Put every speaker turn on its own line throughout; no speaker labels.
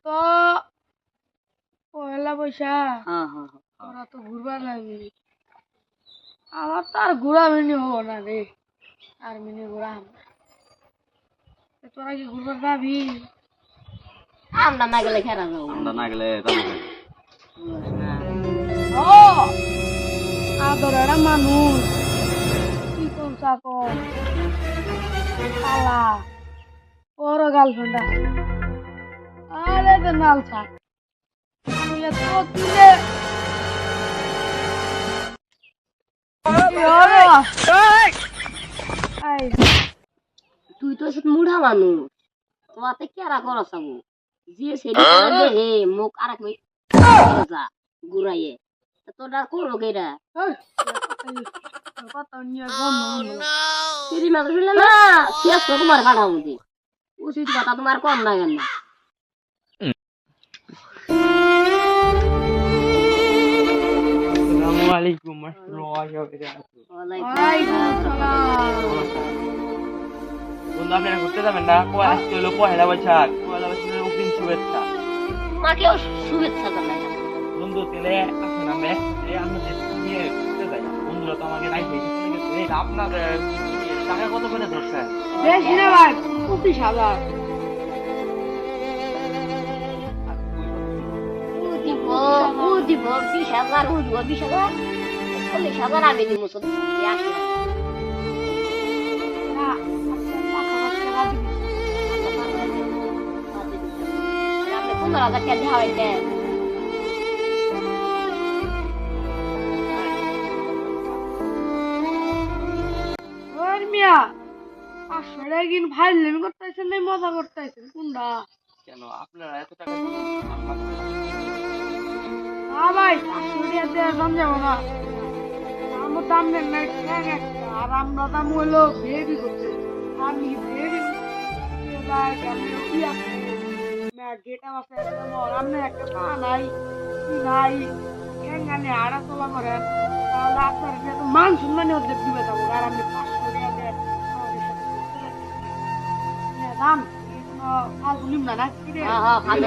তো পয়লা বৈশাখ। ওরা তো ঘুরবার লাগবে। আমার তো আর ঘোরা মিনি হবো না রে, আর মিনি ঘুরাম। তোরা কি ঘুরবার যাবি?
আমরা না গেলে খেলা যাবো।
আমরা না গেলে যাবো কেন?
ও আদর একটা মানুষ কি কোন চাকর কালা ওর গার্লফ্রেন্ড আছে। আরে তো নাল ছাক তো তুলে
তুই তো মুড়া মানুষ, তোমাতে কেরা করো সাবু যে সেটা দেখে মুখ আর এক ঘুরাইয়ে তোরা করবো কেরা সিঁড়ি মাছ শুনলে না শেষ তো তোমার কাটা মধ্যে উচিত কথা তোমার কম না কেন না
আসসালামুয়ালাইকুম বন্ধু, আপনারা ঘুরতে যাবেন না? আজকে হলো পয়লা বৈশাখ। পয়লা বৈশাখের অগ্রিম শুভেচ্ছা।
তোমাকেও শুভেচ্ছা জানাই
বন্ধু তেলে আসুন আমরা একসাথে আমাদের নিয়ে ঘুরতে যাই। বন্ধুরা তো আমাকে রাইখে চলে গেছে। আপনার টাকা কত করে ধরছেন?
বেশি না ভাই, 25,000।
ও দিব 20,000, ও দিব 20,000, 40,000 আমি দিব। শুধু আসি
না
আপনি 15,000 টাকা দেওয়া হয়েছে।
মিয়া 500 টাকা কিন ফাইজলামি করতেছেন না মজা করতেছেন কোনটা?
কেন আপনারা এত টাকা
না ভাই 500 টাকা দিয়ে দাম যাবো না। আমার দাম নেন না একটা, আর আমরা দাম হইলো বেবি করতে। আমি বেবি গেটা মাসে আপনি একটা পা নাই কি নাই এখানে আড়া তোলা করেন, তাহলে আপনার মান সম্মানী অর্ধেক দিবে যাবো। আর আপনি 500 টাকা দিয়ে দাম ফালতু নিম না কি রে?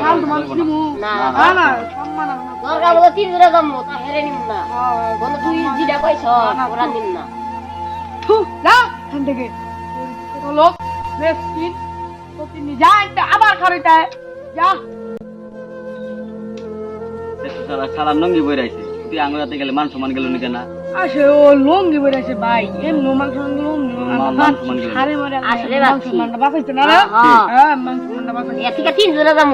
ফালতু মানুষ নিমু না না সম্মান
দরকার বলে 3 জোড়া দাম তা হেরে নিম না। বলে তুই যেটা কইছ ওরা নিম না।
থু না এখান থেকে লোক মেসকিন তো তিনি যা একটা আবার খারিটা যা
সারা নঙ্গি বই রাইছে। তুই আঙুরাতে গেলে মান সম্মান গেল নিকে না?
আসে ও লঙ্গি বেড়েছে ভাই এম নো মাংস হারে মারে
আসলে
মাংস মান্না বাঁচাইছে না রে? হ্যাঁ মাংস মান্না বাঁচাইছে।
ঠিক আছে 3 জোড়া দাম